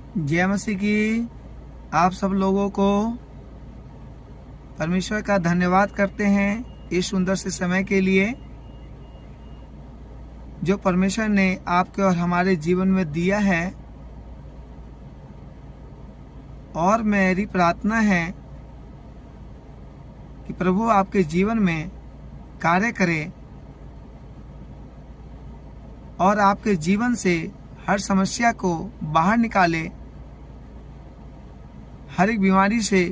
जय मसीह की। आप सब लोगों को परमेश्वर का धन्यवाद करते हैं इस सुंदर से समय के लिए जो परमेश्वर ने आपके और हमारे जीवन में दिया है। और मेरी प्रार्थना है कि प्रभु आपके जीवन में कार्य करे और आपके जीवन से हर समस्या को बाहर निकाले, हर एक बीमारी से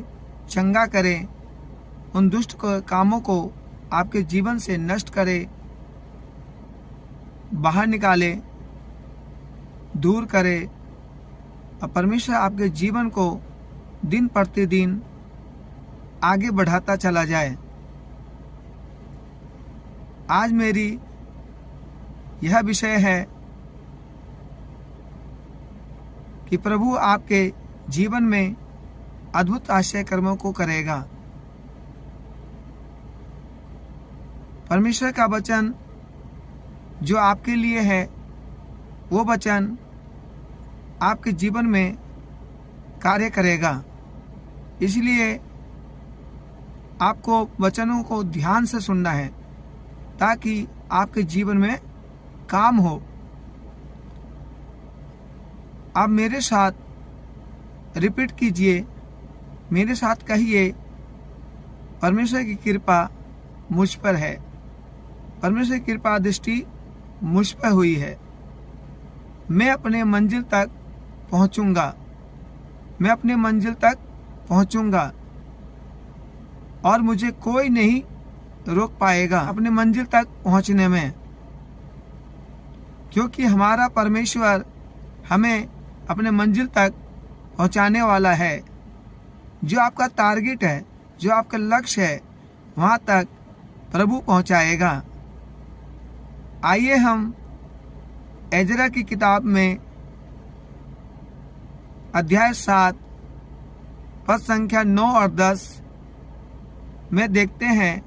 चंगा करे, उन दुष्ट कामों को आपके जीवन से नष्ट करे, बाहर निकाले, दूर करे और परमेश्वर आपके जीवन को दिन प्रतिदिन आगे बढ़ाता चला जाए। आज मेरी यह विषय है कि प्रभु आपके जीवन में अद्भुत आश्चर्य कर्मों को करेगा। परमेश्वर का वचन जो आपके लिए है वो वचन आपके जीवन में कार्य करेगा। इसलिए आपको वचनों को ध्यान से सुनना है ताकि आपके जीवन में काम हो। आप मेरे साथ रिपीट कीजिए, मेरे साथ कहिए, परमेश्वर की कृपा मुझ पर है, परमेश्वर की कृपा दृष्टि मुझ पर हुई है। मैं अपने मंजिल तक पहुंचूंगा, मैं अपने मंजिल तक पहुंचूंगा और मुझे कोई नहीं रोक पाएगा अपने मंजिल तक पहुंचने में, क्योंकि हमारा परमेश्वर हमें अपने मंजिल तक पहुंचाने वाला है। जो आपका टारगेट है, जो आपका लक्ष्य है, वहां तक प्रभु पहुंचाएगा। आइए हम एजरा की किताब में अध्याय 7 पद संख्या 9 और 10 में देखते हैं।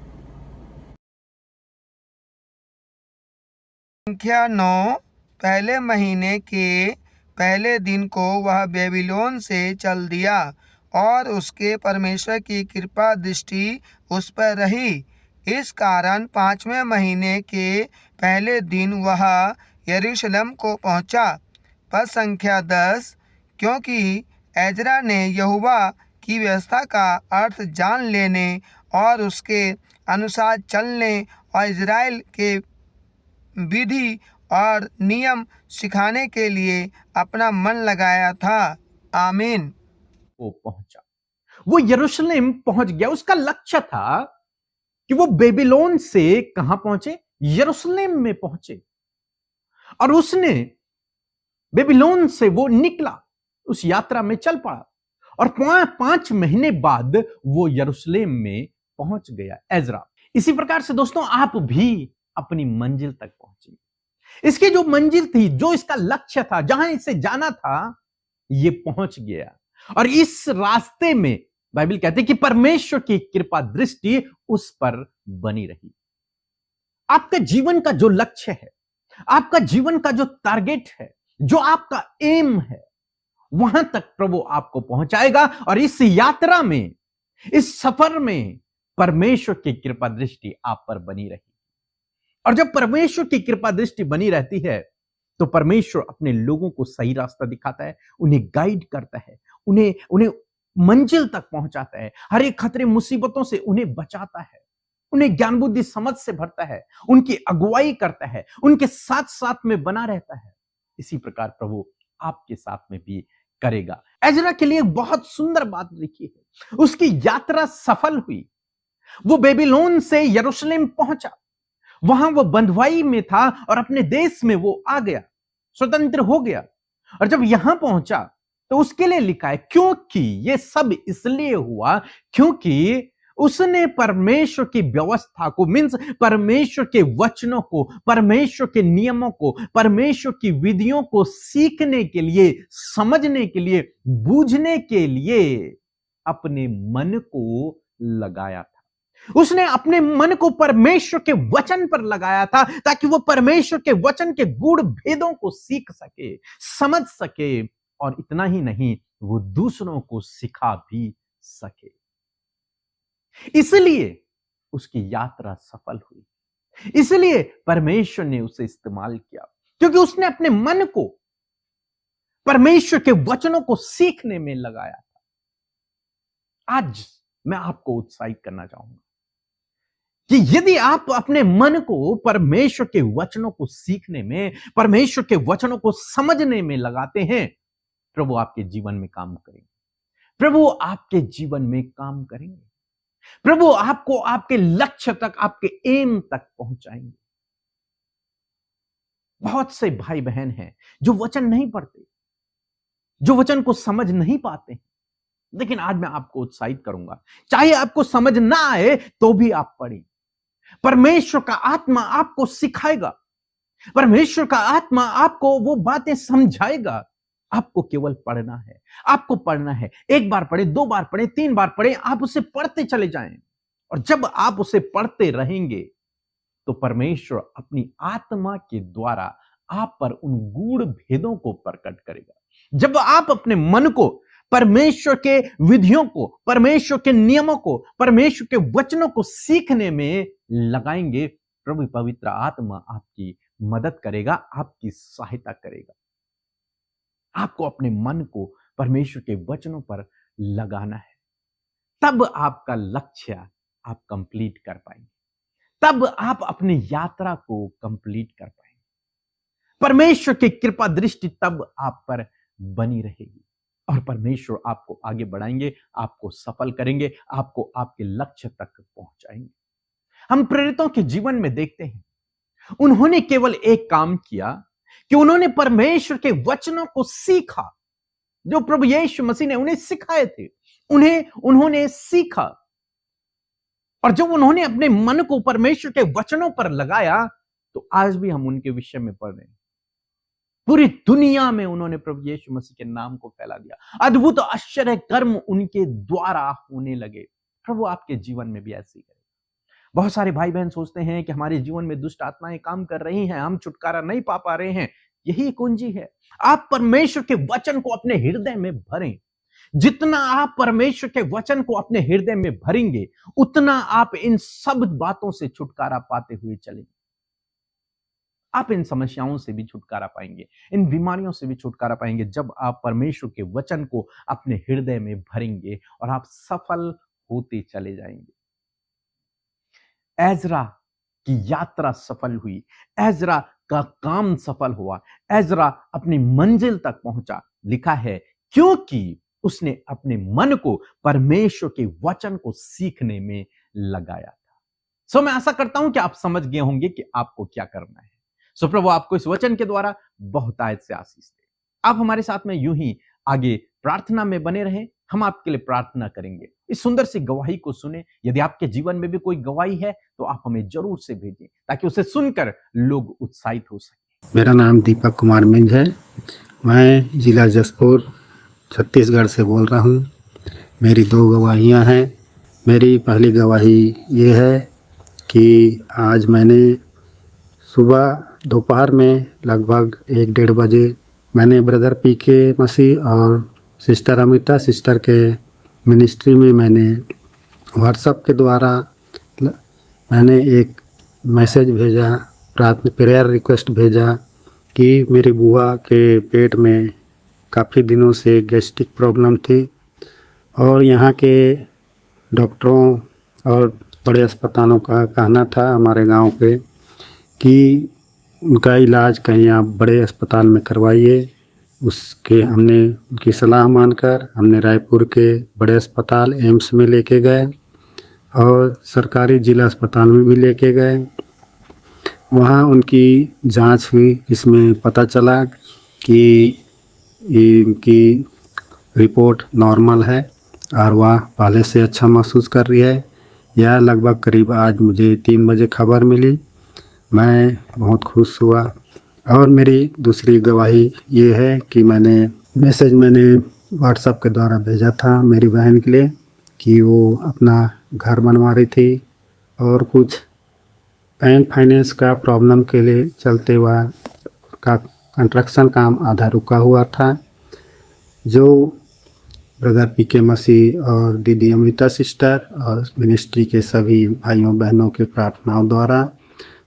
संख्या 9, पहले महीने के पहले दिन को वह बेबीलोन से चल दिया और उसके परमेश्वर की कृपा दृष्टि उस पर रही। इस कारण 5वें महीने के पहले दिन वह यरूशलेम को पहुंचा। पद संख्या 10, क्योंकि एजरा ने यहोवा की व्यवस्था का अर्थ जान लेने और उसके अनुसार चलने और इज़राइल के विधि और नियम सिखाने के लिए अपना मन लगाया था। आमीन। वो पहुंचा, वो यरूशलेम पहुंच गया। उसका लक्ष्य था कि वो बेबीलोन से कहां पहुंचे? यरूशलेम में पहुंचे। और उसने बेबीलोन से वो निकला, उस यात्रा में चल पड़ा और 5 महीने बाद वो यरूशलेम में पहुंच गया एजरा। इसी प्रकार से दोस्तों आप भी अपनी मंजिल तक पहुंचे। इसकी जो मंजिल थी, जो इसका लक्ष्य था, जहां इसे जाना था, ये पहुंच गया। और इस रास्ते में बाइबल कहते कि परमेश्वर की कृपा दृष्टि उस पर बनी रही। आपका जीवन का जो लक्ष्य है, आपका जीवन का जो टारगेट है, जो आपका एम है, वहां तक प्रभु आपको पहुंचाएगा। और इस यात्रा में, इस सफर में परमेश्वर की कृपा दृष्टि आप पर बनी रही। और जब परमेश्वर की कृपा दृष्टि बनी रहती है तो परमेश्वर अपने लोगों को सही रास्ता दिखाता है, उन्हें गाइड करता है, उन्हें उन्हें मंजिल तक पहुंचाता है, हर एक खतरे मुसीबतों से उन्हें बचाता है, उन्हें ज्ञान बुद्धि समझ से भरता है, उनकी अगुवाई करता है, उनके साथ साथ में बना रहता है। इसी प्रकार प्रभु आपके साथ में भी करेगा। एजरा के लिए बहुत सुंदर बात लिखी है, उसकी यात्रा सफल हुई। वो बेबीलोन से यरूशलेम पहुंचा, वहां वो बंधुआई में था और अपने देश में वो आ गया, स्वतंत्र हो गया। और जब यहां पहुंचा तो उसके लिए लिखा है, क्योंकि ये सब इसलिए हुआ क्योंकि उसने परमेश्वर की व्यवस्था को, मीन्स परमेश्वर के वचनों को, परमेश्वर के नियमों को, परमेश्वर की विधियों को सीखने के लिए, समझने के लिए, बूझने के लिए अपने मन को लगाया था। उसने अपने मन को परमेश्वर के वचन पर लगाया था ताकि वो परमेश्वर के वचन के गूढ़ भेदों को सीख सके, समझ सके और इतना ही नहीं, वो दूसरों को सिखा भी सके। इसलिए उसकी यात्रा सफल हुई, इसलिए परमेश्वर ने उसे इस्तेमाल किया, क्योंकि उसने अपने मन को परमेश्वर के वचनों को सीखने में लगाया था। आज मैं आपको उत्साहित करना चाहूंगा कि यदि आप अपने मन को परमेश्वर के वचनों को सीखने में, परमेश्वर के वचनों को समझने में लगाते हैं, प्रभु आपके जीवन में काम करेंगे। प्रभु आपके जीवन में काम करेंगे। प्रभु आपको आपके लक्ष्य तक, आपके एम तक पहुंचाएंगे। बहुत से भाई बहन हैं जो वचन नहीं पढ़ते, जो वचन को समझ नहीं पाते, लेकिन आज मैं आपको उत्साहित करूंगा, चाहे आपको समझ ना आए तो भी आप पढ़ें। परमेश्वर का आत्मा आपको सिखाएगा, परमेश्वर का आत्मा आपको वो बातें समझाएगा। आपको केवल पढ़ना है, आपको पढ़ना है। एक बार पढ़े, 2 बार पढ़े, 3 बार पढ़े, आप उसे पढ़ते चले जाएं। और जब आप उसे पढ़ते रहेंगे तो परमेश्वर अपनी आत्मा के द्वारा आप पर उन गूढ़ भेदों को प्रकट करेगा। जब आप अपने मन को परमेश्वर के विधियों को, परमेश्वर के नियमों को, परमेश्वर के वचनों को सीखने में लगाएंगे, प्रभु पवित्र आत्मा आपकी मदद करेगा, आपकी सहायता करेगा। आपको अपने मन को परमेश्वर के वचनों पर लगाना है, तब आपका लक्ष्य आप कंप्लीट कर पाएंगे, तब आप अपनी यात्रा को कंप्लीट कर पाएंगे। परमेश्वर की कृपा दृष्टि तब आप पर बनी रहेगी और परमेश्वर आपको आगे बढ़ाएंगे, आपको सफल करेंगे, आपको आपके लक्ष्य तक पहुंचाएंगे। हम प्रेरितों के जीवन में देखते हैं, उन्होंने केवल एक काम किया कि उन्होंने परमेश्वर के वचनों को सीखा। जो प्रभु यीशु मसीह ने उन्हें सिखाए थे, उन्होंने सीखा। और जब उन्होंने अपने मन को परमेश्वर के वचनों पर लगाया, तो आज भी हम उनके विषय में पढ़ रहे हैं। पूरी दुनिया में उन्होंने प्रभु यीशु मसीह के नाम को फैला दिया। अद्भुत आश्चर्य कर्म उनके द्वारा होने लगे। प्रभु आपके जीवन में भी ऐसे ही करे। बहुत सारे भाई बहन सोचते हैं कि हमारे जीवन में दुष्ट आत्माएं काम कर रही हैं, हम छुटकारा नहीं पा रहे हैं। यही कुंजी है। आप परमेश्वर के वचन को अपने हृदय में भरें। जितना आप परमेश्वर के वचन को अपने हृदय में भरेंगे, उतना आप इन सब बातों से छुटकारा पाते हुए चलेंगे। आप इन समस्याओं से भी छुटकारा पाएंगे, इन बीमारियों से भी छुटकारा पाएंगे, जब आप परमेश्वर के वचन को अपने हृदय में भरेंगे और आप सफल होते चले जाएंगे। एजरा की यात्रा सफल हुई, एजरा का काम सफल हुआ, एजरा अपनी मंजिल तक पहुंचा। लिखा है क्योंकि उसने अपने मन को परमेश्वर के वचन को सीखने में लगाया था। मैं आशा करता हूं कि आप समझ गए होंगे कि आपको क्या करना है। प्रभु आपको इस वचन के द्वारा बहुतायत से आशीष दे। आप हमारे साथ में यूं ही आगे प्रार्थना में बने रहें, हम आपके लिए प्रार्थना करेंगे। इस सुंदर सी गवाही को सुने। यदि आपके जीवन में भी कोई गवाही है तो आप हमें जरूर से भेजें, ताकि उसे सुनकर लोग उत्साहित हो सके। मेरा नाम दीपक कुमार मिंज है। मैं जिला जसपुर छत्तीसगढ़ से बोल रहा हूँ। मेरी 2 गवाहियाँ हैं। मेरी पहली गवाही ये है कि आज मैंने सुबह दोपहर में लगभग 1-1:30 बजे मैंने ब्रदर पीके मसीह और सिस्टर अमिता सिस्टर के मिनिस्ट्री में मैंने व्हाट्सएप के द्वारा मैंने एक मैसेज भेजा, प्रार्थना प्रेयर रिक्वेस्ट भेजा कि मेरी बुआ के पेट में काफ़ी दिनों से गैस्ट्रिक प्रॉब्लम थी और यहाँ के डॉक्टरों और बड़े अस्पतालों का कहना था हमारे गांव के कि उनका इलाज कहीं आप बड़े अस्पताल में करवाइए। उसके हमने उनकी सलाह मानकर हमने रायपुर के बड़े अस्पताल एम्स में लेके गए और सरकारी जिला अस्पताल में भी लेके गए। वहाँ उनकी जांच हुई। इसमें पता चला कि इनकी रिपोर्ट नॉर्मल है और वह पहले से अच्छा महसूस कर रही है। यह लगभग करीब आज मुझे 3 बजे खबर मिली। मैं बहुत खुश हुआ। और मेरी दूसरी गवाही ये है कि मैंने व्हाट्सएप के द्वारा भेजा था मेरी बहन के लिए कि वो अपना घर बनवा रही थी और कुछ बैंक फाइनेंस का प्रॉब्लम के लिए चलते हुआ का कंस्ट्रक्शन काम आधा रुका हुआ था। जो ब्रदर पीके मसीह और दीदी अमृता सिस्टर और मिनिस्ट्री के सभी भाइयों बहनों के प्रार्थनाओं द्वारा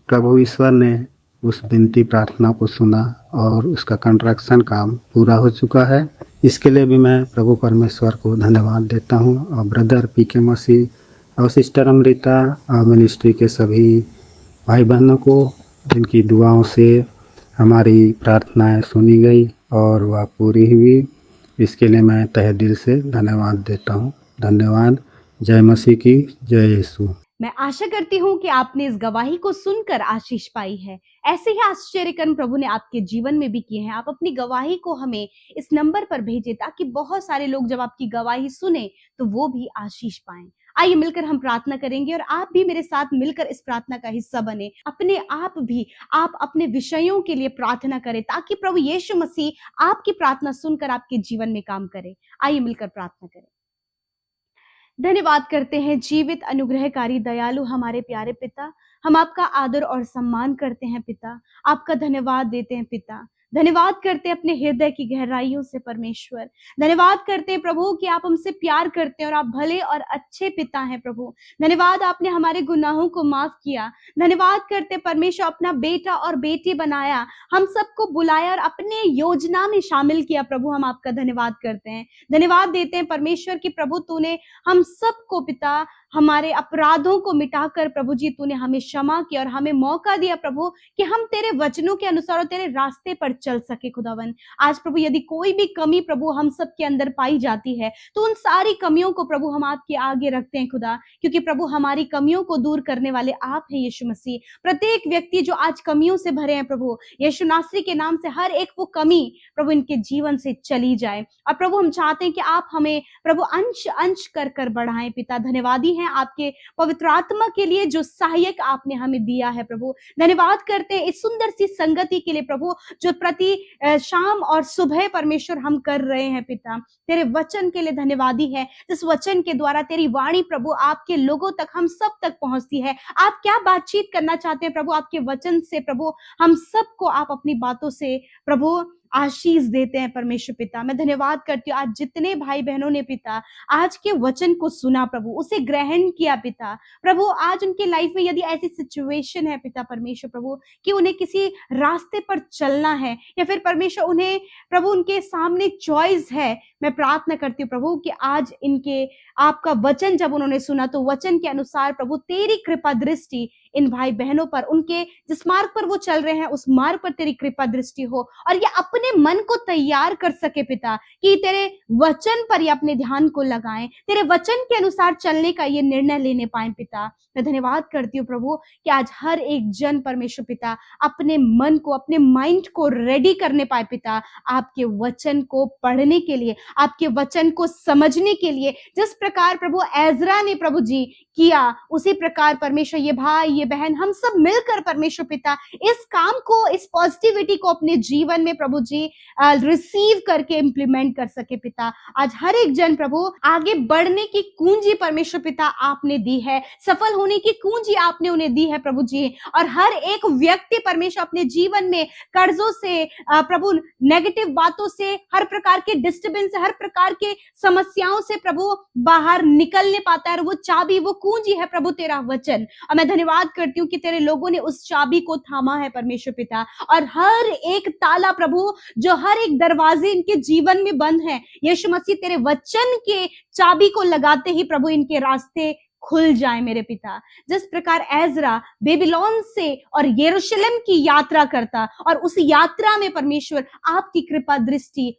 प्रभु ईश्वर ने उस विनती प्रार्थना को सुना और उसका कंस्ट्रक्शन काम पूरा हो चुका है। इसके लिए भी मैं प्रभु परमेश्वर को धन्यवाद देता हूँ और ब्रदर पीके मसीह और सिस्टर अमृता और मिनिस्ट्री के सभी भाई बहनों को, जिनकी दुआओं से हमारी प्रार्थनाएं सुनी गई और वह पूरी हुई, इसके लिए मैं तहे दिल से धन्यवाद देता हूँ। धन्यवाद। जय मसीह की, जय यीशु। मैं आशा करती हूँ कि आपने इस गवाही को सुनकर आशीष पाई है। ऐसे ही आश्चर्य कर्म प्रभु ने आपके जीवन में भी किए हैं। आप अपनी गवाही को हमें इस नंबर पर भेजें ताकि बहुत सारे लोग जब आपकी गवाही सुने तो वो भी आशीष पाएं। आइए मिलकर हम प्रार्थना करेंगे और आप भी मेरे साथ मिलकर इस प्रार्थना का हिस्सा बने। अपने आप भी आप अपने विषयों के लिए प्रार्थना करें ताकि प्रभु यीशु मसीह आपकी प्रार्थना सुनकर आपके जीवन में काम करे। आइए मिलकर प्रार्थना करें। धन्यवाद करते हैं जीवित अनुग्रहकारी दयालु हमारे प्यारे पिता, हम आपका आदर और सम्मान करते हैं पिता, आपका धन्यवाद देते हैं पिता। धन्यवाद करते हैं अपने हृदय की गहराइयों से परमेश्वर। धन्यवाद करते हैं प्रभु कि आप हमसे प्यार करते हैं और आप भले और अच्छे पिता हैं प्रभु। धन्यवाद आपने हमारे गुनाहों को माफ किया। धन्यवाद करते हैं परमेश्वर अपना बेटा और बेटी बनाया, हम सबको बुलाया और अपने योजना में शामिल किया प्रभु। हम आपका धन्यवाद करते हैं, धन्यवाद देते हैं परमेश्वर कि प्रभु तूने हम सबको पिता हमारे अपराधों को मिटाकर प्रभु जी तूने हमें क्षमा किया और हमें मौका दिया प्रभु कि हम तेरे वचनों के अनुसार और तेरे रास्ते पर चल सके खुदावन। आज प्रभु यदि कोई भी कमी प्रभु हम सब के अंदर पाई जाती है तो उन सारी कमियों को प्रभु हम आपके आगे रखते हैं खुदा, क्योंकि प्रभु हमारी कमियों को दूर करने वाले आप हैं यीशु मसीह। प्रत्येक व्यक्ति जो आज कमियों से भरे हैं प्रभु यीशु नासरी के नाम से हर एक वो कमी प्रभु इनके जीवन से चली जाए। और प्रभु हम चाहते हैं कि आप हमें प्रभु अंश अंश कर कर बढ़ाएं पिता। धन्यवादी हैं आपके पवित्र आत्मा के लिए जो सहायक आपने हमें दिया है प्रभु। धन्यवाद करते हैं इस सुंदर सी संगति के लिए प्रभु जो प्रति शाम और सुबह परमेश्वर हम कर रहे हैं पिता। तेरे वचन के लिए धन्यवादी है, इस वचन के द्वारा तेरी वाणी प्रभु आपके लोगों तक हम सब तक पहुंचती है। आप क्या बातचीत करना चाहते हैं प्रभु आपके वचन से प्रभु हम सबको आप अपनी बातों से प्रभु आशीष देते हैं परमेश्वर पिता। मैं धन्यवाद करती हूँ आज जितने भाई बहनों ने पिता आज के वचन को सुना प्रभु, उसे ग्रहण किया पिता। प्रभु आज उनके लाइफ में यदि ऐसी सिचुएशन है पिता परमेश्वर प्रभु कि उन्हें किसी रास्ते पर चलना है या फिर परमेश्वर उन्हें प्रभु उनके सामने चॉइस है, मैं प्रार्थना करती हूँ प्रभु कि आज इनके आपका वचन जब उन्होंने सुना तो वचन के अनुसार प्रभु तेरी कृपा दृष्टि इन भाई बहनों पर, उनके जिस मार्ग पर वो चल रहे हैं उस मार्ग पर तेरी कृपा दृष्टि हो और ये अपने मन को तैयार कर सके पिता कि तेरे वचन पर ये अपने ध्यान को लगाएं, तेरे वचन के अनुसार चलने का ये निर्णय लेने पाए पिता। मैं धन्यवाद करती हूँ प्रभु कि आज हर एक जन परमेश्वर पिता अपने मन को अपने माइंड को रेडी करने पाए पिता आपके वचन को पढ़ने के लिए, आपके वचन को समझने के लिए। जिस प्रकार प्रभु एजरा ने प्रभु जी किया उसी प्रकार परमेश्वर ये भाई ये बहन हम सब मिलकर परमेश्वर पिता इस काम को, इस पॉजिटिविटी को अपने जीवन में प्रभु जी रिसीव करके इंप्लीमेंट कर सके पिता। आज हर एक जन प्रभु आगे बढ़ने की कुंजी परमेश्वर पिता आपने दी है, सफल होने की कुंजी आपने उन्हें दी है प्रभु जी। और हर एक व्यक्ति परमेश्वर अपने जीवन में कर्जों से प्रभु नेगेटिव बातों से, हर प्रकार के डिस्टर्बेंस से, हर प्रकार के समस्याओं से प्रभु बाहर निकलने पाता है। और वो चाबी, वो कुंजी है प्रभु तेरा वचन। और मैं धन्यवाद करती हूँ कि तेरे लोगों ने उस चाबी को थामा है परमेश्वर पिता। और हर एक ताला प्रभु जो हर एक दरवाजे इनके जीवन में बंद है यीशु मसीह तेरे वचन के चाबी को लगाते ही प्रभु इनके रास्ते खुल जाए मेरे पिता। जिस प्रकार एजरा बेबीलोन से और यरूशलेम की यात्रा करता और उस यात्रा में परमेश्वर आपकी कृपा दृष्टि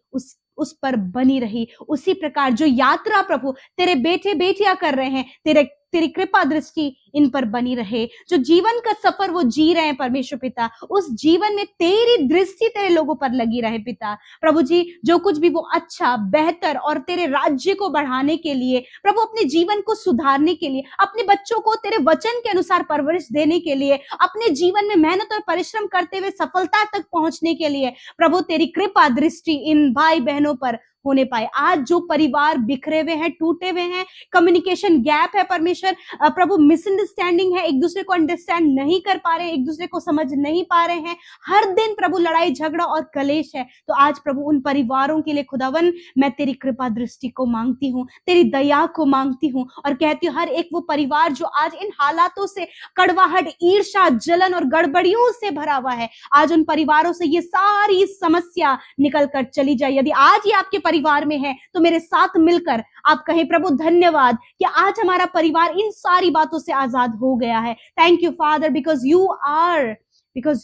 उस पर बनी रही, उसी प्रकार जो यात्रा प्रभु तेरे बेटे बेटियां कर रहे हैं तेरी कृपा दृष्टि इन पर बनी रहे। जो जीवन का सफर वो जी रहे हैं परमेश्वर पिता उस जीवन में तेरी दृष्टि तेरे लोगों पर लगी रहे पिता। प्रभु जी जो कुछ भी वो अच्छा बेहतर और तेरे राज्य को बढ़ाने के लिए प्रभु, अपने जीवन को सुधारने के लिए, अपने बच्चों को तेरे वचन के अनुसार परवरिश देने के लिए, अपने जीवन में मेहनत और परिश्रम करते हुए सफलता तक पहुंचने के लिए प्रभु तेरी कृपा दृष्टि इन भाई बहनों पर होने पाए। आज जो परिवार बिखरे हुए हैं, टूटे हुए हैं, कम्युनिकेशन गैप है परमेश्वर, प्रभु मिसअंडरस्टैंडिंग है, एक दूसरे को अंडरस्टैंड नहीं कर पा रहे हैं, एक दूसरे को समझ नहीं पा रहे हैं, हर दिन प्रभु लड़ाई झगड़ा और कलेश है। तो आज प्रभु उन परिवारों के लिए खुदावन मैं तेरी कृपा दृष्टि को मांगती हूँ, तेरी दया को मांगती हूँ और कहती हूँ हर एक वो परिवार जो आज इन हालातों से कड़वाहट, ईर्ष्या, जलन और गड़बड़ियों से भरा हुआ है, आज उन परिवारों से ये सारी समस्या निकल कर चली जाए। यदि आज ये आपके परिवार में है तो मेरे साथ मिलकर आप कहें प्रभु धन्यवाद कि आज हमारा परिवार इन सारी बातों से आजाद हो गया है। Thank you father because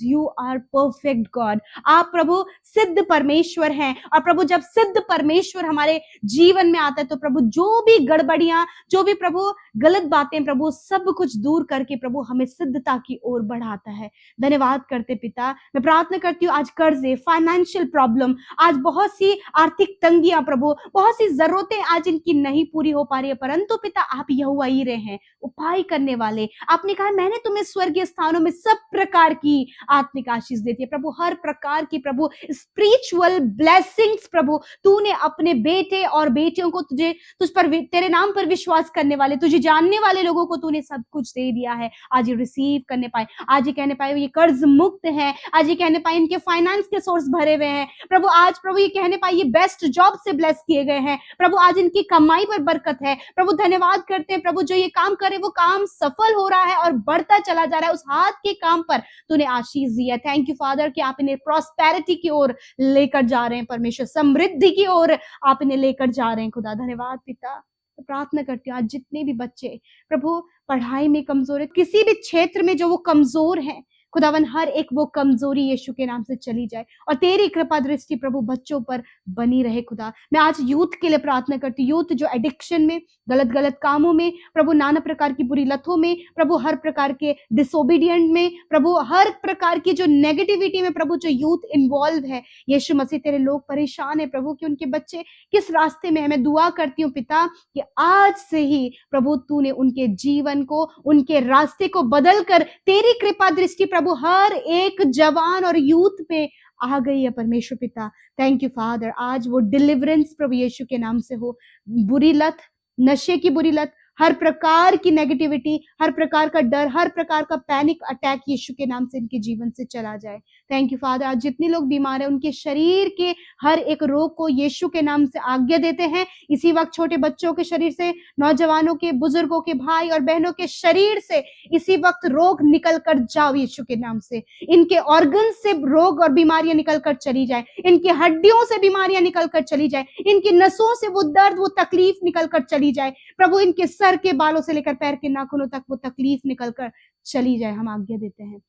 you are perfect God. आप प्रभु सिद्ध परमेश्वर हैं और प्रभु जब सिद्ध परमेश्वर हमारे जीवन में आता है तो प्रभु जो भी गड़बड़ियां, जो भी प्रभु गलत बातें, प्रभु सब कुछ दूर करके प्रभु हमें सिद्धता की ओर बढ़ाता है। धन्यवाद करते पिता। मैं प्रार्थना करती हूँ आज कर्जे, फाइनेंशियल प्रॉब्लम, आज बहुत सी आर्थिक तंगियां प्रभु, बहुत सी जरूरतें आज इनकी नहीं पूरी हो पा रही है, परंतु पिता आप यहोवा यीरे हैं, उपाय करने वाले। आपने कहा मैंने तुम्हें स्वर्गीय स्थानों में सब प्रकार की आत्मिक आशीष देती है प्रभु, हर प्रकार की प्रभु स्पिरिचुअल ब्लेसिंग्स प्रभु तूने अपने बेटे और बेटियों को तुझ पर तेरे नाम पर विश्वास करने वाले, तुझे जानने वाले लोगों को तूने सब कुछ दे दिया है। आज ये रिसीव करने पाए, आज ये कहने पाए ये कर्ज मुक्त है, आज ये कहने पाए इनके फाइनेंस के सोर्स भरे हुए हैं प्रभु, आज प्रभु ये कहने पाए ये बेस्ट जॉब से ब्लेस किए गए हैं प्रभु, आज इनकी कमाई पर बरकत है प्रभु। धन्यवाद करते हैं प्रभु जो ये काम करे वो काम सफल हो रहा है और बढ़ता चला जा रहा है, उस हाथ के काम पर तूने आशीष दिया। थैंक यू फादर कि आप इन्हें प्रॉस्पेरिटी की ओर लेकर जा रहे हैं परमेश्वर, समृद्धि की ओर आप इन्हें लेकर जा रहे हैं खुदा। धन्यवाद पिता। तो प्रार्थना करती हूँ आज जितने भी बच्चे प्रभु पढ़ाई में कमजोर है, किसी भी क्षेत्र में जो वो कमजोर हैं खुदावन, हर एक वो कमजोरी यीशु के नाम से चली जाए और तेरी कृपा दृष्टि प्रभु बच्चों पर बनी रहे खुदा। मैं आज यूथ के लिए प्रार्थना करती हूँ, यूथ जो एडिक्शन में, गलत कामों में प्रभु, नाना प्रकार की बुरी लतों में प्रभु, हर प्रकार के डिसोबीडियंट में प्रभु, हर प्रकार की जो नेगेटिविटी में प्रभु जो यूथ इन्वॉल्व है, यीशु मसीह तेरे लोग परेशान है प्रभु कि उनके बच्चे किस रास्ते में है। मैं दुआ करती हूँ पिता कि आज से ही प्रभु तूने उनके जीवन को, उनके रास्ते को बदल कर तेरी कृपा दृष्टि प्रभु हर एक जवान और यूथ पे आ गई है परमेश्वर पिता। Thank you father. आज वो डिलीवरेंस प्रभु यीशु के नाम से हो, बुरी लत, नशे की बुरी लत, हर प्रकार की नेगेटिविटी, हर प्रकार का डर, हर प्रकार का पैनिक अटैक यीशु के नाम से इनके जीवन से चला जाए। Thank you father. आज जितने लोग बीमार हैं उनके शरीर के हर एक रोग को यीशु के नाम से आज्ञा देते हैं। इसी वक्त छोटे बच्चों के शरीर से, नौजवानों के, बुजुर्गों के, भाई और बहनों के शरीर से इसी वक्त रोग निकल कर जाओ यीशु के नाम से। इनके ऑर्गन से रोग और बीमारियां निकल कर चली जाए, इनकी हड्डियों से बीमारियां निकल कर चली जाए, इनकी नसों से वो दर्द, वो तकलीफ निकल कर चली जाए प्रभु, इनके सर के बालों से लेकर पैर के नाखूनों तक वो तकलीफ निकल कर चली जाए। हम आज्ञा देते हैं।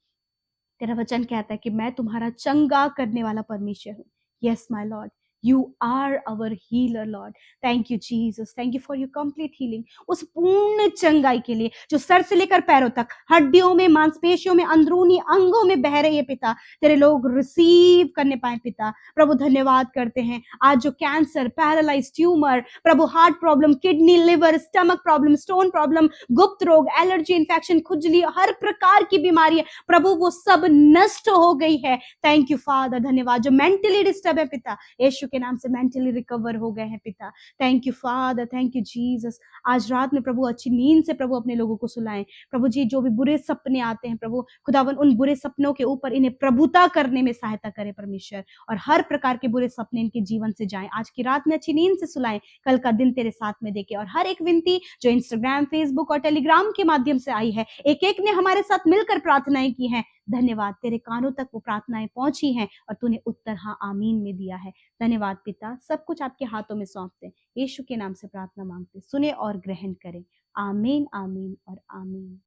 तेरा वचन कहता है कि मैं तुम्हारा चंगा करने वाला परमेश्वर हूँ। Yes my Lord, You are our healer, Lord. Thank you, Jesus. Thank you for your complete healing. उस पूर्ण चंगाई के लिए जो सर से लेकर पैरों तक, हड्डियों में, मांसपेशियों में, अंदरूनी अंगों में बह रही है पिता, तेरे लोग रिसीव करने पाए पिता। प्रभु धन्यवाद करते हैं। आज जो कैंसर, पैरालाइज, ट्यूमर, प्रभु heart problem, kidney, liver, stomach problem, stone problem, गुप्त रोग, एलर्जी, इन्फेक्शन, खुजली, हर प्रकार की बीमारियां प्रभु वो सब नष्ट हो गई है। Thank you father. धन्यवाद। जो मेंटली डिस्टर्ब है पिता, यीशु के नाम से मेंटली रिकवर हो गए हैं पिता। Thank you father, thank you Jesus. आज रात में प्रभु अच्छी नींद से प्रभु अपने लोगों को सुलाएं प्रभु जी। जो भी बुरे सपने आते हैं प्रभु खुदावन, उन बुरे सपनों के ऊपर इन्हें प्रभुता करने में सहायता करे परमेश्वर, और हर प्रकार के बुरे सपने इनके जीवन से जाएं। आज की रात में अच्छी नींद से सुलाएं, कल का दिन तेरे साथ में देके। और हर एक विनती जो इंस्टाग्राम, फेसबुक और टेलीग्राम के माध्यम से आई है, एक एक ने हमारे साथ मिलकर प्रार्थनाएं की हैं, धन्यवाद। तेरे कानों तक वो प्रार्थनाएं पहुंची हैं और तूने उत्तर हाँ आमीन में दिया है। धन्यवाद पिता। सब कुछ आपके हाथों में सौंपते हैं, यीशु के नाम से प्रार्थना मांगते, सुने और ग्रहण करें। आमीन, आमीन और आमीन।